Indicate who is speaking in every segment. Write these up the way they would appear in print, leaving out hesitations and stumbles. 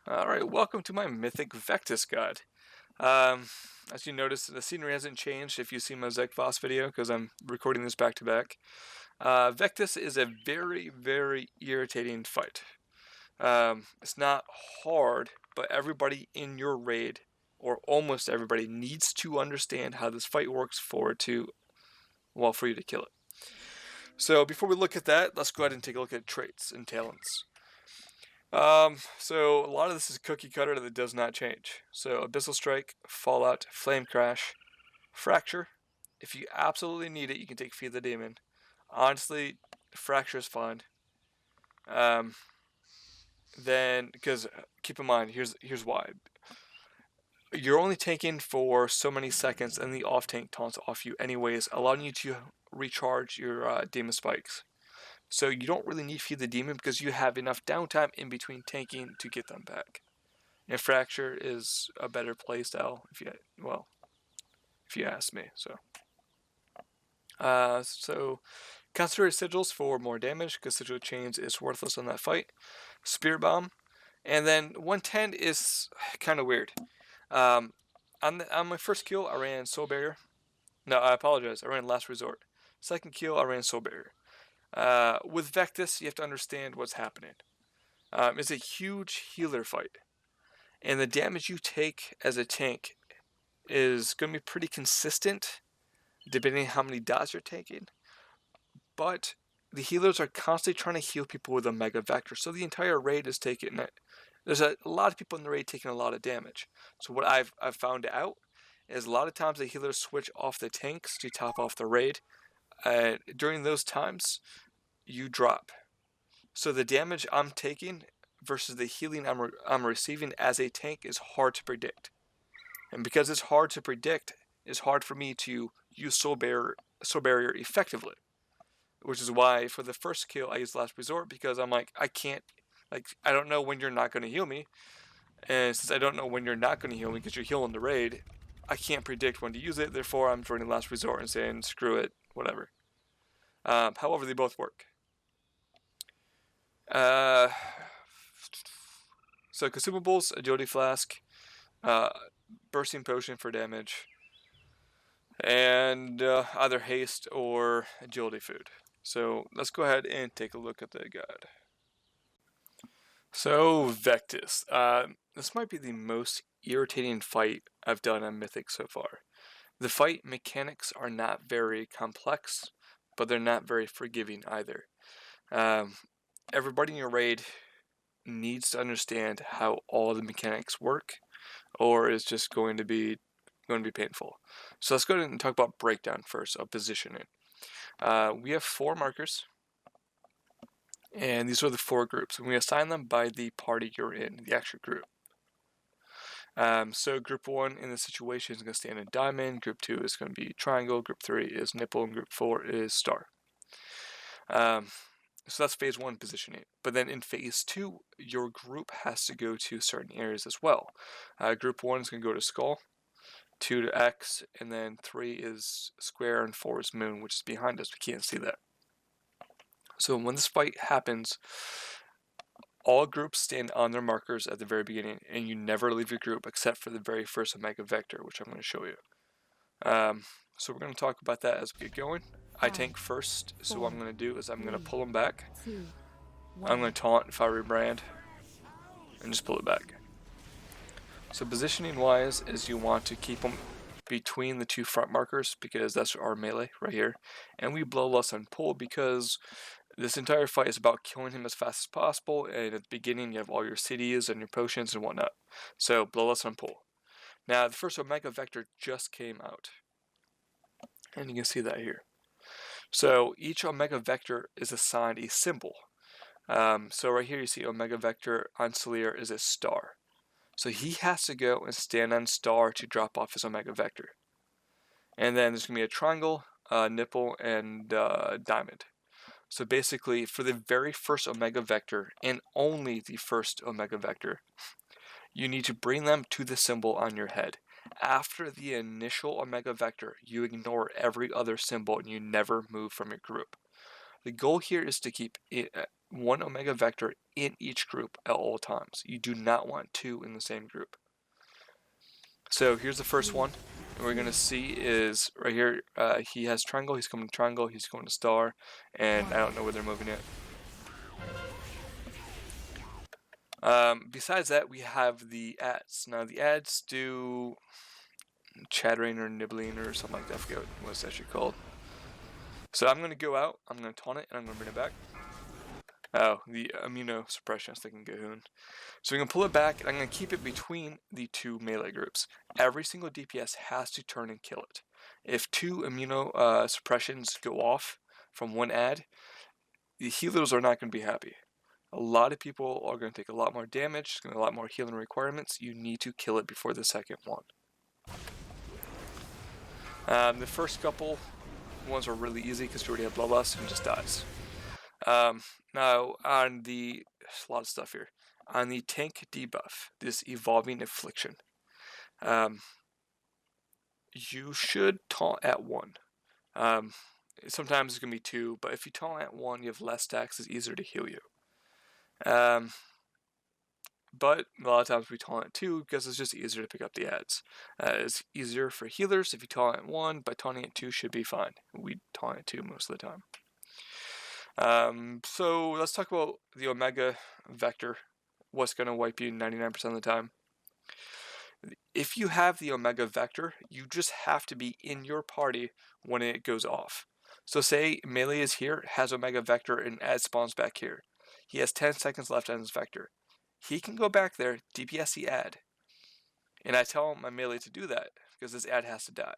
Speaker 1: Alright, welcome to my Mythic Vectis guide. Um, as you notice, the scenery hasn't changed if you see my Zekvos video, because I'm recording this back to back. Vectis is a very, very irritating fight. It's not hard, but everybody in your raid, or almost everybody, needs to understand how this fight works for you to kill it. So before we look at that, let's go ahead and take a look at traits and talents. So a lot of this is cookie cutter that does not change. So Abyssal Strike, Fallout, Flame Crash, Fracture. If you absolutely need it, you can take Feed the Demon. Honestly, Fracture is fine. Then, because keep in mind, here's why. You're only tanking for so many seconds, and the off tank taunts off you anyways, allowing you to recharge your Demon Spikes. So you don't really need Feed the Demon because you have enough downtime in between tanking to get them back. And Fracture is a better playstyle if you ask me. So concentrated sigils for more damage because sigil chains is worthless on that fight. Spirit Bomb, and then 110 is kind of weird. On my first kill, I ran Soul Barrier. No, I apologize. I ran Last Resort. Second kill, I ran Soul Barrier. With Vectis, you have to understand what's happening. It's a huge healer fight, and the damage you take as a tank is going to be pretty consistent, depending on how many dots you're taking. But the healers are constantly trying to heal people with a Mega Vector, so the entire raid is taking it. There's a lot of people in the raid taking a lot of damage. So what I've found out is a lot of times the healers switch off the tanks to top off the raid. During those times, you drop. So the damage I'm taking versus the healing I'm receiving as a tank is hard to predict. And because it's hard to predict, it's hard for me to use Soul Barrier effectively. Which is why for the first kill I used Last Resort, because I'm like, I don't know when you're not going to heal me. And since I don't know when you're not going to heal me because you're healing the raid, I can't predict when to use it. Therefore, I'm joining Last Resort and saying, screw it, whatever. However, they both work. So consumables, Agility Flask, Bursting Potion for damage, and either Haste or Agility Food. So let's go ahead and take a look at the guide. So Vectis, this might be the most irritating fight I've done on Mythic so far. The fight mechanics are not very complex, but they're not very forgiving either. Everybody in your raid needs to understand how all the mechanics work, or it's just going to be painful. So let's go ahead and talk about breakdown first of positioning. We have 4 markers, and these are the 4 groups, and we assign them by the party you're in, the actual group. So group 1 in this situation is going to stand in diamond, group 2 is going to be triangle, group 3 is nipple, and group 4 is star. So that's phase 1 positioning. But then in phase 2, your group has to go to certain areas as well. Group 1 is going to go to skull, 2 to X, and then 3 is square, and 4 is moon, which is behind us. We can't see that. So when this fight happens, all groups stand on their markers at the very beginning, and you never leave your group except for the very first Omega Vector, which I'm going to show you. So we're going to talk about that as we get going. I tank first, so what I'm going to do is I'm going to pull them back. I'm going to taunt if I rebrand, and just pull it back. So positioning wise is you want to keep them between the 2 front markers, because that's our melee right here. And we bloodlust and pull because this entire fight is about killing him as fast as possible, and at the beginning you have all your CDs and your potions and whatnot. So bloodlust and pull. Now the first Omega Vector just came out, and you can see that here. So each Omega Vector is assigned a symbol. So right here you see Omega Vector on Salier is a star. So he has to go and stand on star to drop off his Omega Vector. And then there's going to be a triangle, nipple, and diamond. So basically, for the very first Omega Vector, and only the first Omega Vector, you need to bring them to the symbol on your head. After the initial Omega Vector, you ignore every other symbol and you never move from your group. The goal here is to keep one Omega Vector in each group at all times. You do not want two in the same group. So here's the first one. And we're going to see is right here, he has triangle, he's coming to triangle, he's going to star, and I don't know where they're moving it. Besides that, we have the ads. Now the ads do chattering or nibbling or something like that. I forget what it's actually called. So I'm going to go out, I'm going to taunt it, and I'm going to bring it back. Oh, the immunosuppression, I was thinking Gahoon. So we can pull it back, and I'm going to keep it between the two melee groups. Every single DPS has to turn and kill it. If two immunosuppressions go off from one ad, the healers are not going to be happy. A lot of people are going to take a lot more damage, it's going to be a lot more healing requirements. You need to kill it before the second one. The first couple ones are really easy because you already have Bloodlust and just dies. Now, on the, there's a lot of stuff here. On the tank debuff, this Evolving Affliction, you should taunt at 1. Sometimes it's going to be 2, but if you taunt at 1, you have less stacks, it's easier to heal you. But a lot of times we taunt at 2 because it's just easier to pick up the ads. It's easier for healers if you taunt at 1, but taunting at 2 should be fine. We taunt at 2 most of the time. So let's talk about the Omega Vector. What's going to wipe you 99% of the time. If you have the Omega Vector, you just have to be in your party when it goes off. So say melee is here, has Omega Vector, and ad spawns back here. He has 10 seconds left on his Vector. He can go back there, DPS the ad. And I tell my melee to do that, because this ad has to die.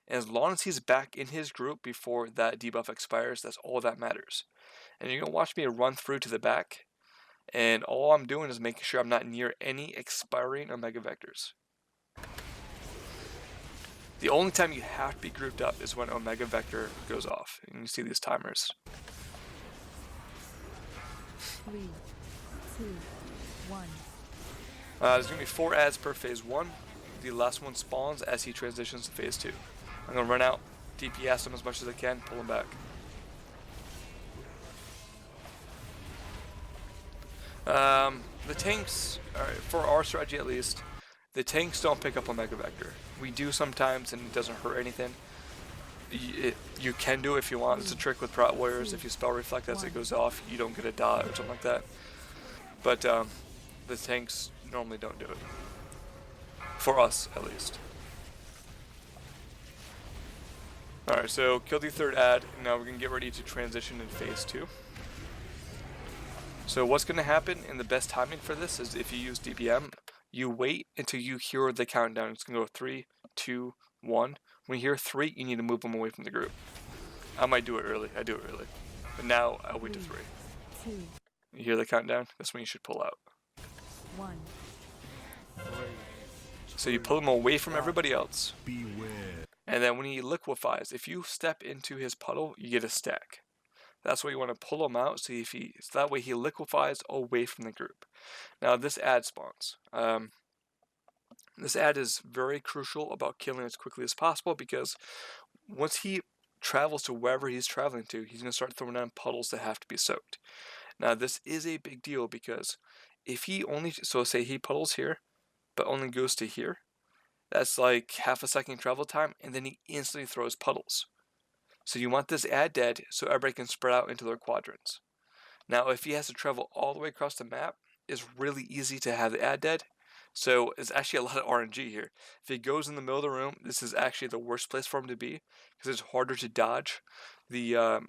Speaker 1: And as long as he's back in his group before that debuff expires, that's all that matters. And you're going to watch me run through to the back, and all I'm doing is making sure I'm not near any expiring Omega Vectors. The only time you have to be grouped up is when Omega Vector goes off. And you see these timers.
Speaker 2: 3, 2, 1.
Speaker 1: There's going to be 4 ads per phase 1. The last one spawns as he transitions to phase 2. I'm going to run out, DPS him as much as I can, pull him back. The tanks, for our strategy at least, the tanks don't pick up Omega Vector. We do sometimes, and it doesn't hurt anything. You can do it if you want. It's a trick with Prot Warriors. If you spell Reflect as it goes off, you don't get a dot or something like that. But the tanks normally don't do it. For us, at least. Alright, so kill the third ad. Now we're going to get ready to transition in phase 2. So what's going to happen, and the best timing for this is if you use DPM, you wait until you hear the countdown. It's going to go 3, 2, 1. When you hear 3, you need to move them away from the group. I might do it early. I do it early. But now I'll wait to 3.
Speaker 2: 2,
Speaker 1: You hear the countdown? That's when you should pull out.
Speaker 2: 1.
Speaker 1: So you pull him away from everybody else.
Speaker 3: Beware.
Speaker 1: And then when he liquefies, if you step into his puddle, you get a stack. That's why you want to pull him out, so that way he liquefies away from the group. Now this ad spawns. This ad is very crucial about killing as quickly as possible, because once he travels to wherever he's traveling to, he's going to start throwing down puddles that have to be soaked. Now this is a big deal, because if he only, so say he puddles here, but only goes to here, that's like half a second travel time, and then he instantly throws puddles. So you want this ad dead so everybody can spread out into their quadrants. Now if he has to travel all the way across the map, it's really easy to have the ad dead. So it's actually a lot of RNG here. If he goes in the middle of the room, this is actually the worst place for him to be, because it's harder to dodge. The I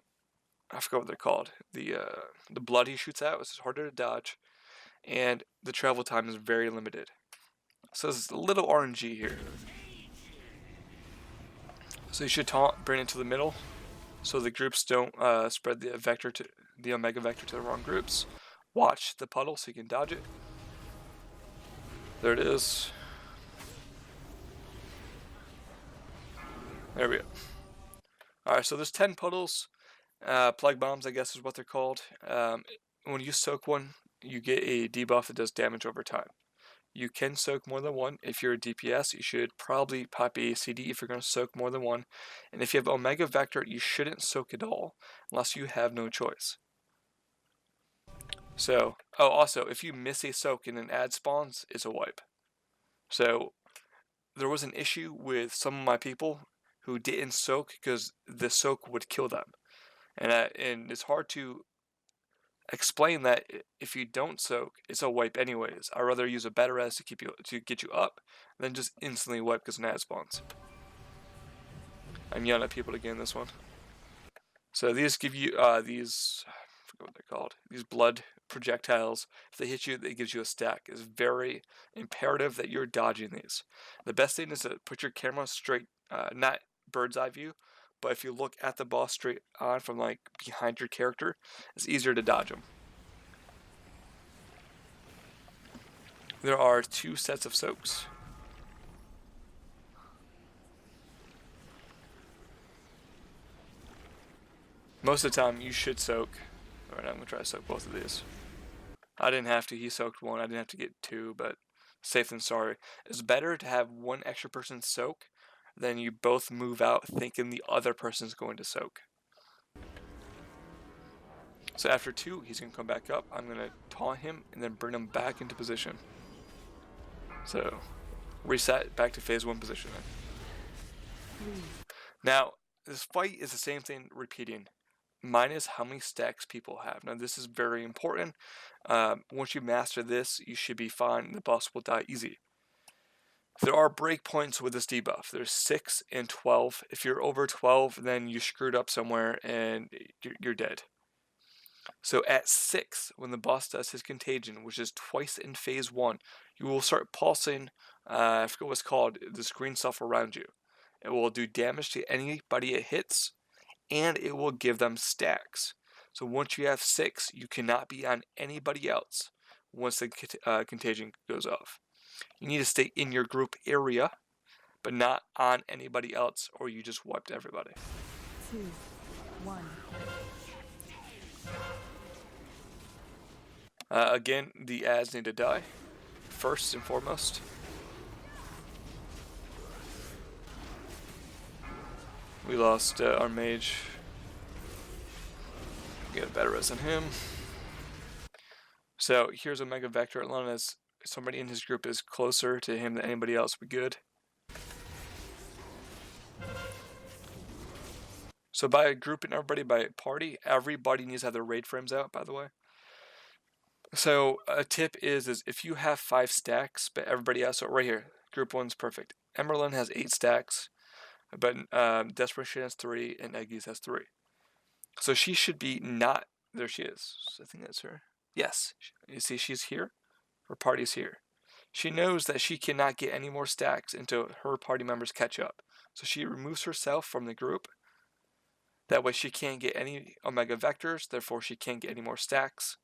Speaker 1: forgot what they're called. The blood he shoots out is harder to dodge, and the travel time is very limited. So there's a little RNG here. So you should taunt, bring it to the middle, so the groups don't spread the Omega Vector to the wrong groups. Watch the puddle so you can dodge it. There it is. There we go. Alright, so there's 10 puddles. Plague bombs, I guess is what they're called. When you soak one, you get a debuff that does damage over time. You can soak more than one. If you're a DPS, you should probably pop a CD if you're going to soak more than one. And if you have Omega Vector, you shouldn't soak at all, unless you have no choice. So, oh, also, if you miss a soak and an ad spawns, it's a wipe. So, there was an issue with some of my people who didn't soak because the soak would kill them. And it's hard to explain that if you don't soak, it's a wipe anyways. I'd rather use a better res to get you up than just instantly wipe because an ad spawns. I'm yelling at people to gain this one. So these give you these, I forget what they're called. These blood projectiles. If they hit you, it gives you a stack. It's very imperative that you're dodging these. The best thing is to put your camera straight, not bird's eye view, but if you look at the boss straight on from like behind your character, it's easier to dodge them. There are 2 sets of soaks. Most of the time, you should soak. Alright, I'm going to try to soak both of these. I didn't have to. He soaked 1. I didn't have to get 2, but safe than sorry. It's better to have 1 extra person soak than you both move out thinking the other person's going to soak. So after 2, he's going to come back up. I'm going to taunt him and then bring him back into position. So reset back to phase 1 position then. Now, this fight is the same thing repeating, minus how many stacks people have. Now, this is very important. Once you master this, you should be fine. The boss will die easy. There are breakpoints with this debuff. There's 6 and 12. If you're over 12, then you screwed up somewhere and you're dead. So at 6, when the boss does his contagion, which is twice in phase 1, you will start pulsing, I forget what it's called, this green stuff around you. It will do damage to anybody it hits, and it will give them stacks. So once you have 6, you cannot be on anybody else once the contagion goes off. You need to stay in your group area, but not on anybody else, or you just wiped everybody.
Speaker 2: 2, 1.
Speaker 1: Again, the ads need to die, first and foremost. We lost our mage. Get a better res than him. So here's a Mega Vector. As long as somebody in his group is closer to him than anybody else, we're good. So by grouping everybody by party, everybody needs to have their raid frames out, by the way. So a tip is if you have 5 stacks, but everybody else, so right here, group 1's perfect. Emerlin has 8 stacks, but Desperation has 3, and Eggies has 3. So she should be not, there she is. I think that's her. Yes, you see she's here, her party's here. She knows that she cannot get any more stacks until her party members catch up. So she removes herself from the group. That way she can't get any Omega Vectors, therefore she can't get any more stacks.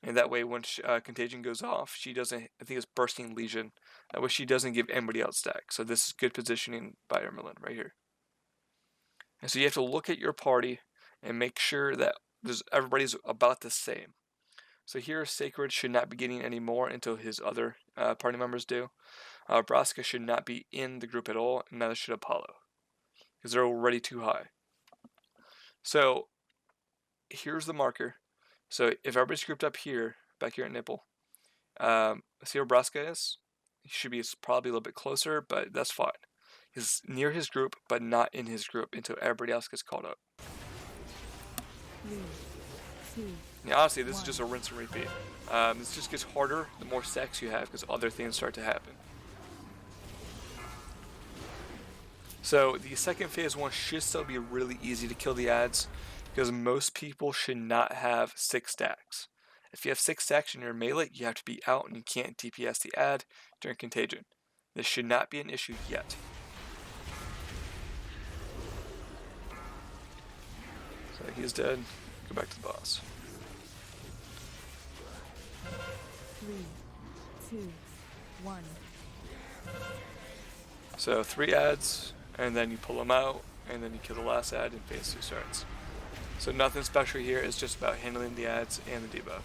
Speaker 1: And that way when Contagion goes off, she doesn't, I think it's Bursting Legion, that way she doesn't give anybody else stacks. So this is good positioning by Ermelin right here. And so you have to look at your party and make sure that everybody's about the same. So here, Sacred should not be getting any more until his other party members do. Braska should not be in the group at all, and neither should Apollo, because they're already too high. So here's the marker. So if everybody's grouped up here, back here at Nipple, see where Braska is? He should be probably a little bit closer, but that's fine. He's near his group, but not in his group until everybody else gets called up.
Speaker 2: 3, 2,
Speaker 1: Yeah, honestly, this is just a rinse and repeat. This just gets harder the more stacks you have because other things start to happen. So the second phase 1 should still be really easy to kill the ads because most people should not have 6 stacks. If you have 6 stacks in your melee, you have to be out and you can't DPS the ad during Contagion. This should not be an issue yet. So he's dead. Go back to the boss.
Speaker 2: 3, 2, 1.
Speaker 1: So 3 ads, and then you pull them out, and then you kill the last ad, and phase 2 starts. So nothing special here, it's just about handling the ads and the debuff.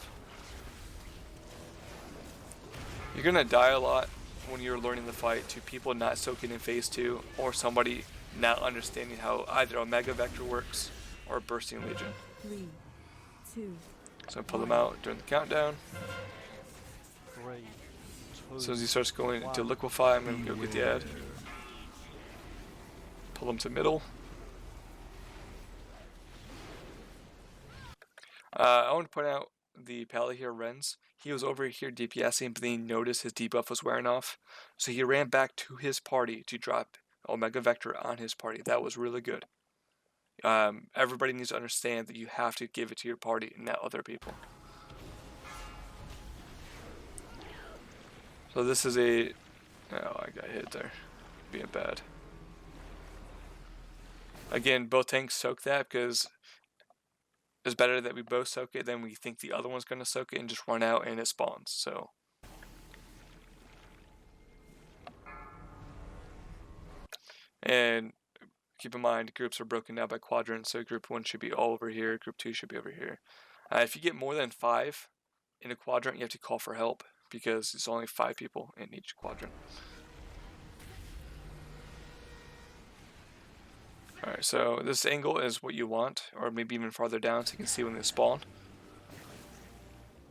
Speaker 1: You're gonna die a lot when you're learning the fight to people not soaking in phase 2, or somebody not understanding how either Omega Vector works or Bursting Legion.
Speaker 2: 3, 2,
Speaker 1: So pull them out during the countdown.
Speaker 3: 3, 2,
Speaker 1: As soon as he starts going to
Speaker 3: 1.
Speaker 1: liquefy, I'm going to go get the ad. Pull him to middle. I want to point out the pally here, Renz. He was over here DPSing, but then he noticed his debuff was wearing off. So he ran back to his party to drop Omega Vector on his party. That was really good. Everybody needs to understand that you have to give it to your party and not other people. So this is a... Oh, I got hit there. Being bad. Again, both tanks soak that because it's better that we both soak it than we think the other one's going to soak it and just run out and it spawns. So and keep in mind, groups are broken down by quadrants, so group 1 should be all over here, group 2 should be over here. If you get more than 5 in a quadrant, you have to call for help because it's only 5 people in each quadrant. Alright, so this angle is what you want, or maybe even farther down so you can see when they spawn.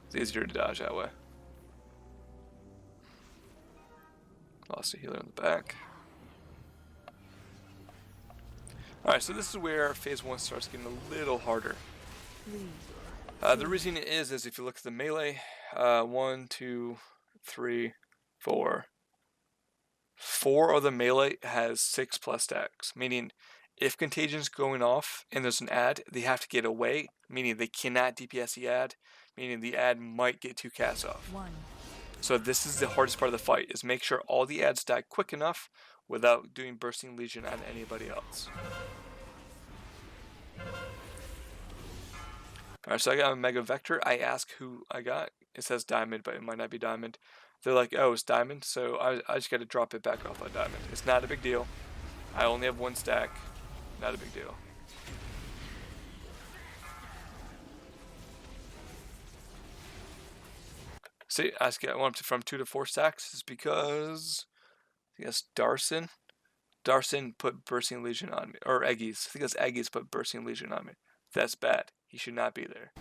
Speaker 1: It's easier to dodge that way. Lost a healer in the back. Alright, so this is where phase 1 starts getting a little harder. The reason it is if you look at the melee, 1, 2, 3, 4. 4 of the melee has 6+ stacks, meaning if Contagion's going off and there's an ad, they have to get away, meaning they cannot DPS the ad, meaning the ad might get 2 casts off. So this is the hardest part of the fight, is make sure all the ads die quick enough without doing Bursting Legion on anybody else. Alright, so I got a Mega Vector. I ask who I got. It says Diamond, but it might not be Diamond. They're like, oh, it's Diamond, so I just got to drop it back off on Diamond. It's not a big deal. I only have 1 stack. Not a big deal. See, I went up from 2 to 4 stacks is because I think that's Darson. Darson put Bursting Legion on me, or Eggies. I think that's Eggies put Bursting Legion on me. That's bad. He should not be there.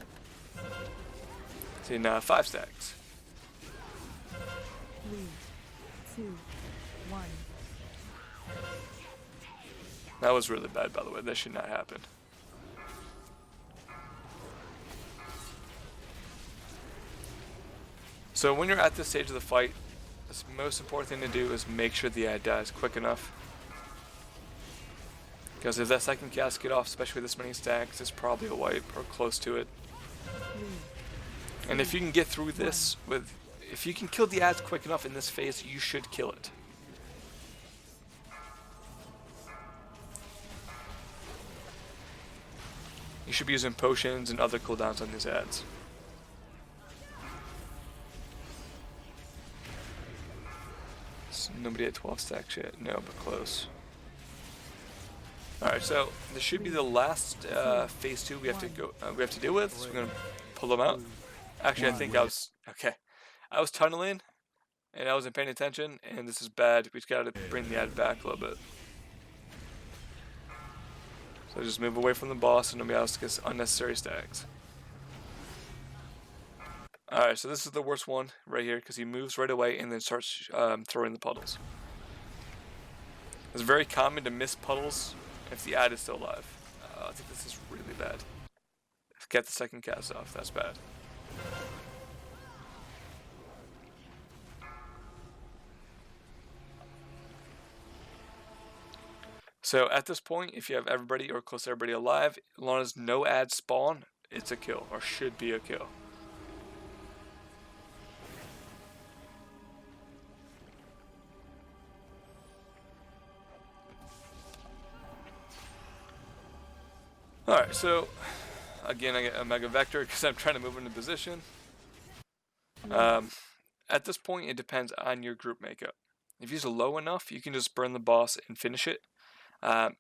Speaker 1: See, now 5 stacks.
Speaker 2: 3, 2, 1.
Speaker 1: That was really bad, by the way. That should not happen. So when you're at this stage of the fight, the most important thing to do is make sure the ad dies quick enough. Because if that second cast get off, especially this many stacks, it's probably a wipe or close to it. And if you can get through this if you can kill the ads quick enough in this phase, you should kill it. You should be using potions and other cooldowns on these ads. So nobody at 12 stacks yet. No, but close. Alright, so this should be the last phase 2 we have to deal with. So we're gonna pull them out. Actually, I think I was tunneling and I wasn't paying attention, and this is bad. We just gotta bring the ad back a little bit. So just move away from the boss and nobody else gets unnecessary stacks. Alright, so this is the worst one right here because he moves right away and then starts throwing the puddles. It's very common to miss puddles if the ad is still alive. I think this is really bad. Get the second cast off, that's bad. So at this point, if you have everybody or close to everybody alive, as long as no ads spawn, it's a kill, or should be a kill. Alright, so again I get a Mega Vector because I'm trying to move into position. At this point it depends on your group makeup. If he's low enough, you can just burn the boss and finish it.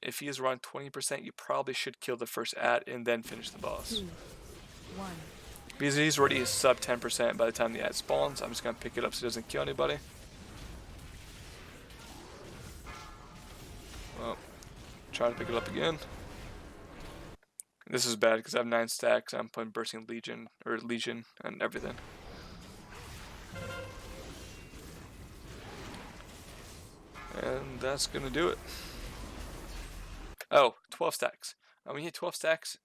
Speaker 1: If he is around 20%, you probably should kill the first ad and then finish the boss.
Speaker 2: 2, 1.
Speaker 1: Because he's already sub 10% by the time the ad spawns, I'm just going to pick it up so he doesn't kill anybody. Well, try to pick it up again. This is bad because I have 9 stacks. I'm putting Bursting Legion and everything. And that's gonna do it. Oh, 12 stacks. When you hit 12 stacks,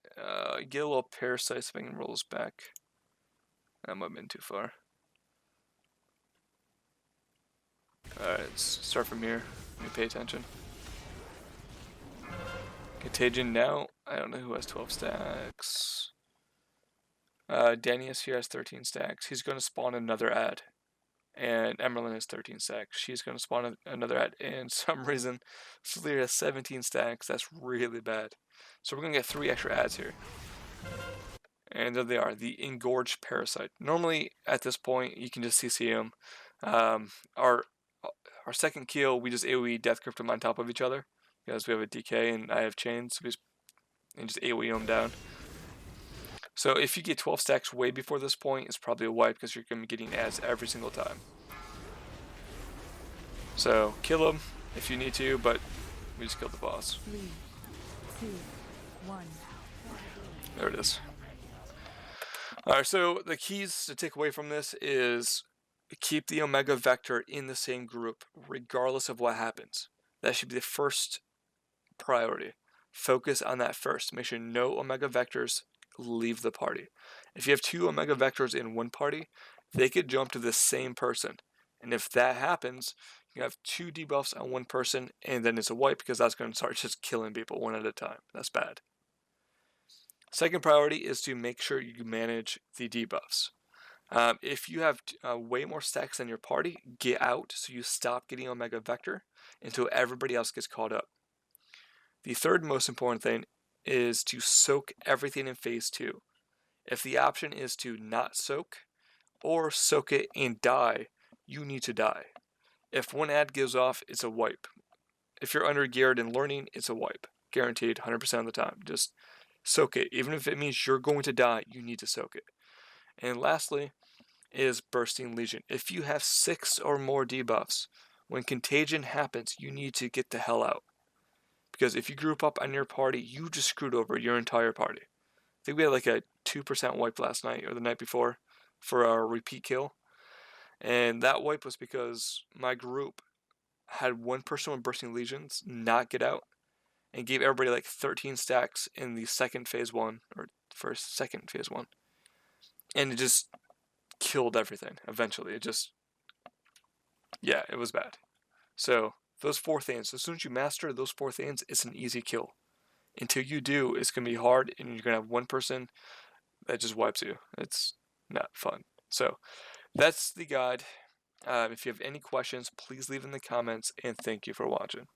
Speaker 1: get a little Parasite so I can roll this back. That might have been too far. Alright, let's start from here. Let me pay attention. Contagion now. I don't know who has 12 stacks. Danius here has 13 stacks. He's going to spawn another ad. And Emerlin has 13 stacks. She's going to spawn another ad. And some reason, Fleer has 17 stacks. That's really bad. So we're going to get 3 extra ads here. And there they are, the Engorged Parasite. Normally, at this point, you can just CC them. Our second kill, we just AoE Death Crypt them on top of each other. Because we have a DK and I have chains. So and just AoE them down. So if you get 12 stacks way before this point, it's probably a wipe because you're going to be getting ads every single time. So kill them if you need to, but we just killed the boss.
Speaker 2: 3, 2, 1.
Speaker 1: There it is. Alright, so the keys to take away from this is keep the Omega Vector in the same group, regardless of what happens. That should be the first priority. Focus on that first. Make sure no Omega Vectors leave the party. If you have 2 Omega Vectors in one party, they could jump to the same person. And if that happens, you have 2 debuffs on one person, and then it's a wipe because that's going to start just killing people one at a time. That's bad. Second priority is to make sure you manage the debuffs. If you have way more stacks than your party, get out so you stop getting Omega Vector until everybody else gets caught up. The third most important thing is to soak everything in phase 2. If the option is to not soak or soak it and die, you need to die. If one ad gives off, it's a wipe. If you're under geared and learning, it's a wipe. Guaranteed 100% of the time. Just soak it. Even if it means you're going to die, you need to soak it. And lastly is Bursting Legion. If you have 6 or more debuffs, when Contagion happens, you need to get the hell out. Because if you group up on your party, you just screwed over your entire party. I think we had like a 2% wipe last night or the night before for our repeat kill. And that wipe was because my group had one person with Bursting Legions not get out and gave everybody like 13 stacks in the second phase 1 or second phase 1. And it just killed everything eventually. It was bad. So those 4 things, as soon as you master those 4 things, it's an easy kill. Until you do, it's going to be hard and you're going to have one person that just wipes you. It's not fun. So that's the guide. If you have any questions, please leave in the comments, and thank you for watching.